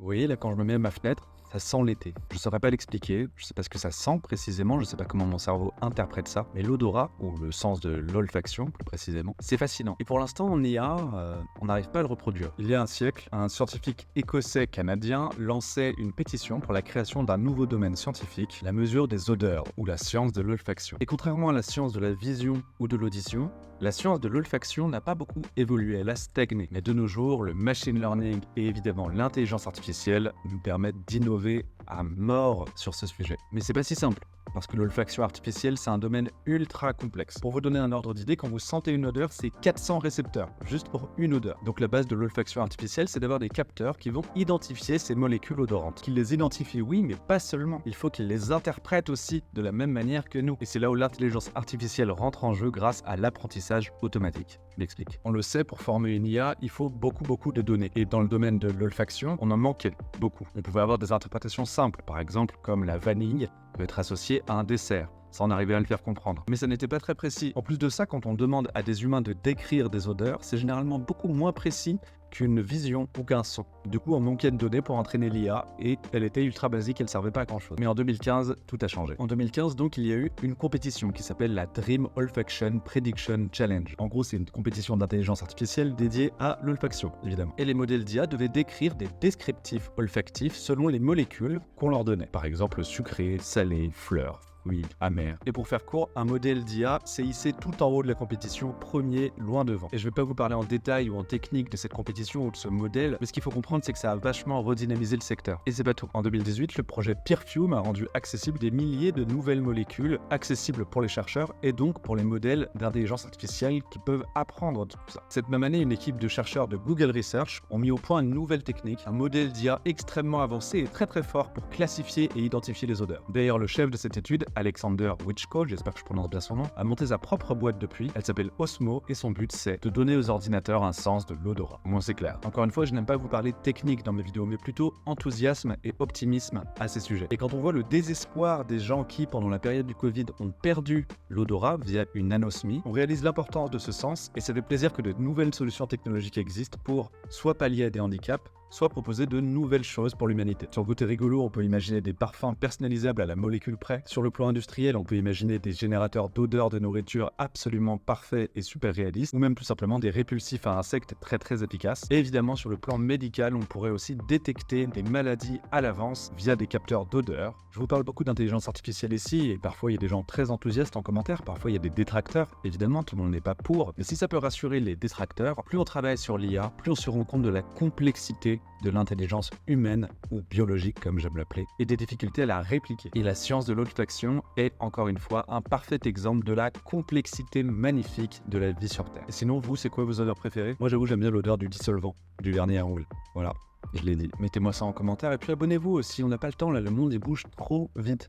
Vous voyez, là, quand je me mets à ma fenêtre, ça sent l'été. Je ne saurais pas l'expliquer, je ne sais pas ce que ça sent précisément, je ne sais pas comment mon cerveau interprète ça, mais l'odorat, ou le sens de l'olfaction plus précisément, c'est fascinant. Et pour l'instant, on n'arrive pas à le reproduire. Il y a un siècle, un scientifique écossais-canadien lançait une pétition pour la création d'un nouveau domaine scientifique, la mesure des odeurs, ou la science de l'olfaction. Et contrairement à la science de la vision ou de l'audition, la science de l'olfaction n'a pas beaucoup évolué, elle a stagné. Mais de nos jours, le machine learning et évidemment l'intelligence artificielle nous permettent d'innover à mort sur ce sujet. Mais c'est pas si simple, parce que l'olfaction artificielle, c'est un domaine ultra complexe. Pour vous donner un ordre d'idée, quand vous sentez une odeur, c'est 400 récepteurs, juste pour une odeur. Donc la base de l'olfaction artificielle, c'est d'avoir des capteurs qui vont identifier ces molécules odorantes. Qu'ils les identifient, oui, mais pas seulement. Il faut qu'ils les interprètent aussi de la même manière que nous. Et c'est là où l'intelligence artificielle rentre en jeu grâce à l'apprentissage automatique. Je m'explique. On le sait, pour former une IA, il faut beaucoup de données. Et dans le domaine de l'olfaction, on en manquait beaucoup. On pouvait avoir des interprétations simples, par exemple comme la vanille peut être associée à un dessert, sans arriver à le faire comprendre. Mais ça n'était pas très précis. En plus de ça, quand on demande à des humains de décrire des odeurs, c'est généralement beaucoup moins précis qu'une vision ou qu'un son. Du coup, on manquait de données pour entraîner l'IA et elle était ultra basique, elle servait pas à grand chose. Mais en 2015, tout a changé. En 2015, donc, il y a eu une compétition qui s'appelle la Dream Olfaction Prediction Challenge. En gros, c'est une compétition d'intelligence artificielle dédiée à l'olfaction, évidemment. Et les modèles d'IA devaient décrire des descriptifs olfactifs selon les molécules qu'on leur donnait. Par exemple, sucré, salé, fleur. Oui, amer. Et pour faire court, un modèle d'IA s'est hissé tout en haut de la compétition, premier, loin devant. Et je vais pas vous parler en détail ou en technique de cette compétition ou de ce modèle, mais ce qu'il faut comprendre, c'est que ça a vachement redynamisé le secteur. Et c'est pas tout. En 2018, le projet Peerfume a rendu accessible des milliers de nouvelles molécules, accessibles pour les chercheurs et donc pour les modèles d'intelligence artificielle qui peuvent apprendre tout ça. Cette même année, une équipe de chercheurs de Google Research ont mis au point une nouvelle technique, un modèle d'IA extrêmement avancé et très fort pour classifier et identifier les odeurs. D'ailleurs, le chef de cette étude, Alexander Witchko, j'espère que je prononce bien son nom, a monté sa propre boîte depuis. Elle s'appelle Osmo et son but c'est de donner aux ordinateurs un sens de l'odorat. Au moins c'est clair. Encore une fois, je n'aime pas vous parler technique dans mes vidéos, mais plutôt enthousiasme et optimisme à ces sujets. Et quand on voit le désespoir des gens qui, pendant la période du Covid, ont perdu l'odorat via une anosmie, on réalise l'importance de ce sens et ça fait plaisir que de nouvelles solutions technologiques existent pour soit pallier à des handicaps, soit proposer de nouvelles choses pour l'humanité. Sur le côté rigolo, on peut imaginer des parfums personnalisables à la molécule près. Sur le plan industriel, on peut imaginer des générateurs d'odeurs de nourriture absolument parfaits et super réalistes, ou même tout simplement des répulsifs à insectes très efficaces. Et évidemment, sur le plan médical, on pourrait aussi détecter des maladies à l'avance via des capteurs d'odeur. Je vous parle beaucoup d'intelligence artificielle ici, et parfois il y a des gens très enthousiastes en commentaire, parfois il y a des détracteurs. Évidemment, tout le monde n'est pas pour, mais si ça peut rassurer les détracteurs, plus on travaille sur l'IA, plus on se rend compte de la complexité de l'intelligence humaine ou biologique comme j'aime l'appeler, et des difficultés à la répliquer. Et la science de l'olfaction est encore une fois un parfait exemple de la complexité magnifique de la vie sur Terre. Et sinon, vous, c'est quoi vos odeurs préférées? Moi j'avoue, j'aime bien l'odeur du dissolvant, du vernis à ongles. Voilà, je l'ai dit. Mettez-moi ça en commentaire et puis abonnez-vous aussi, on n'a pas le temps là, le monde il bouge trop vite.